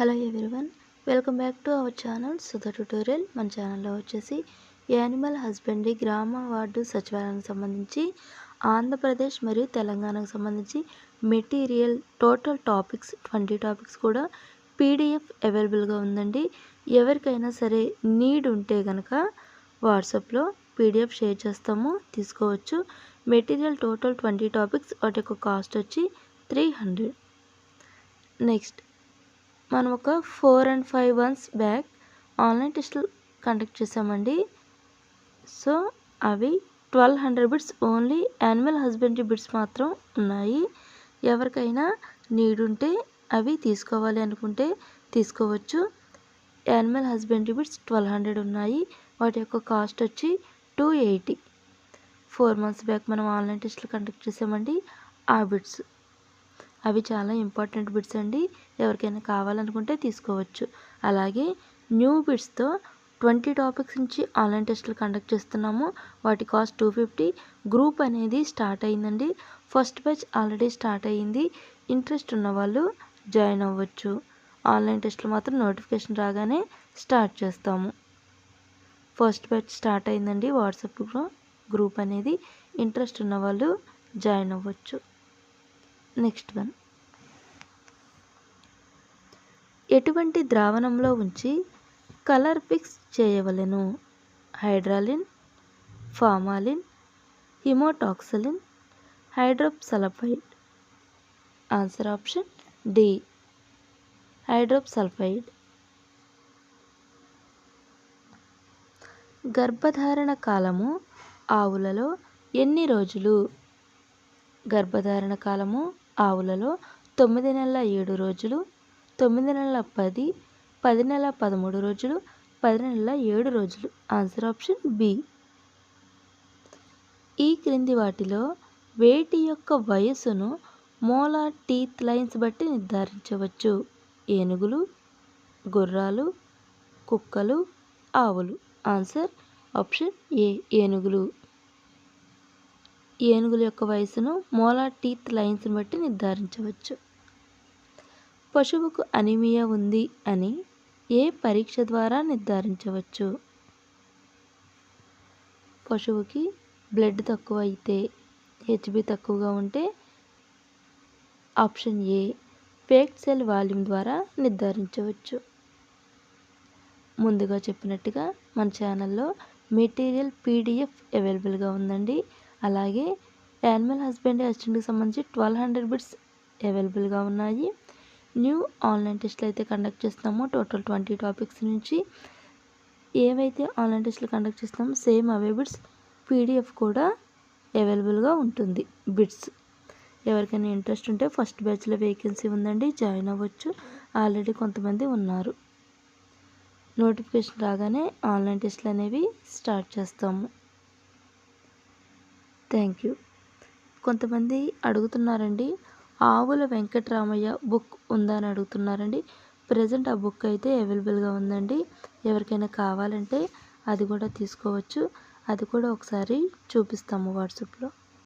Hello everyone, welcome back to our channel Sudha tutorial. మన ఛానల్లో వచ్చేసి యానిమల్ హస్బెండరీ గ్రామ వార్డు సచివాలయానికి సంబంధించి ఆంధ్రప్రదేశ్ మరియు తెలంగాణకు సంబంధించి మెటీరియల్ టోటల్ టాపిక్స్ 20 టాపిక్స్ కూడా పీడిఎఫ్ అవైలబుల్గా ఉందండి. ఎవరికైనా సరే నీడ్ ఉంటే కనుక వాట్సాప్లో పీడిఎఫ్ షేర్ చేస్తాము, తీసుకోవచ్చు. మెటీరియల్ టోటల్ 20 టాపిక్స్, వాటి యొక్క కాస్ట్ వచ్చి 300. నెక్స్ట్ మనం ఒక 4 and 5 months బ్యాక్ ఆన్లైన్ టెస్టులు కండక్ట్ చేసామండి. సో అవి 1200 bits, only animal husbandry bits మాత్రం ఉన్నాయి. ఎవరికైనా నీడ్ ఉంటే అవి తీసుకోవాలి అనుకుంటే తీసుకోవచ్చు. యానిమల్ హస్బెండరీ బిట్స్ 1200 ఉన్నాయి. వాటి యొక్క కాస్ట్ వచ్చి 280. 4 months బ్యాక్ మనం ఆన్లైన్ టెస్టులు కండక్ట్ చేసామండి. ఆ బిట్స్ అవి చాలా ఇంపార్టెంట్ బిట్స్ అండి. ఎవరికైనా కావాలనుకుంటే తీసుకోవచ్చు. అలాగే న్యూ బిట్స్తో 20 టాపిక్స్ నుంచి ఆన్లైన్ టెస్టులు కండక్ట్ చేస్తున్నాము. వాటి కాస్ట్ 250. గ్రూప్ అనేది స్టార్ట్ అయిందండి. ఫస్ట్ బ్యాచ్ ఆల్రెడీ స్టార్ట్ అయ్యింది. ఇంట్రెస్ట్ ఉన్న వాళ్ళు జాయిన్ అవ్వచ్చు. ఆన్లైన్ టెస్టులు మాత్రం నోటిఫికేషన్ రాగానే స్టార్ట్ చేస్తాము. ఫస్ట్ బ్యాచ్ స్టార్ట్ అయిందండి. వాట్సాప్లో గ్రూప్ అనేది, ఇంట్రెస్ట్ ఉన్న వాళ్ళు జాయిన్ అవ్వచ్చు. నెక్స్ట్ వన్, ఎటువంటి ద్రావణంలో ఉంచి కలర్ ఫిక్స్ చేయవలెను? Hydraline, formalin, haematoxylin, hydrosulphide. Answer option D, hydrosulphide. గర్భధారణ కాలము ఆవులలో ఎన్ని రోజులు? గర్భధారణ కాలము ఆవులలో 9 నెలల 7 రోజులు, 9 నెలల 10, 10 నెలల 13 రోజులు, 10 నెలల 7 రోజులు. Answer option B. ఈ క్రింది వాటిలో వేటి యొక్క వయస్సును మోలార్ టీత్ లైన్స్ బట్టి నిర్ధారించవచ్చు? ఏనుగులు, గుర్రాలు, కుక్కలు, ఆవులు. ఆన్సర్ ఆప్షన్ ఏ, ఏనుగులు. ఏనుగుల యొక్క వయసును మోలార్ టీత్ లైన్స్ని బట్టి నిర్ధారించవచ్చు. పశువుకు అనీమియా ఉంది అని ఏ పరీక్ష ద్వారా నిర్ధారించవచ్చు? పశువుకి బ్లడ్ తక్కువ అయితే, హెచ్బి తక్కువగా ఉంటే ఆప్షన్ ఏ, పేక్డ్ సెల్ వాల్యూమ్ ద్వారా నిర్ధారించవచ్చు. ముందుగా చెప్పినట్టుగా మన ఛానల్లో మెటీరియల్ పీడిఎఫ్ అవైలబుల్గా ఉందండి. అలాగే యానిమల్ హస్బెండరీ అసిస్టెంట్కి సంబంధించి 1200 బిట్స్ అవైలబుల్గా ఉన్నాయి. న్యూ ఆన్లైన్ టెస్టులు అయితే కండక్ట్ చేస్తున్నామో టోటల్ 20 టాపిక్స్ నుంచి ఏవైతే ఆన్లైన్ టెస్టులు కండక్ట్ చేస్తున్నామో సేమ్ అవే బిట్స్ పీడిఎఫ్ కూడా అవైలబుల్గా ఉంటుంది. బిట్స్ ఎవరికైనా ఇంట్రెస్ట్ ఉంటే ఫస్ట్ బ్యాచ్లో వేకెన్సీ ఉందండి, జాయిన్ అవ్వచ్చు. ఆల్రెడీ కొంతమంది ఉన్నారు. నోటిఫికేషన్ రాగానే ఆన్లైన్ టెస్టులు అనేవి స్టార్ట్ చేస్తాము. Thank you. కొంతమంది అడుగుతున్నారండి, ఆవుల వెంకటరామయ్య బుక్ ఉందా అని అడుగుతున్నారండి. ప్రజెంట్ ఆ బుక్ అయితే అవైలబుల్గా ఉందండి. ఎవరికైనా కావాలంటే అది కూడా తీసుకోవచ్చు. అది కూడా ఒకసారి చూపిస్తాము వాట్సాప్లో.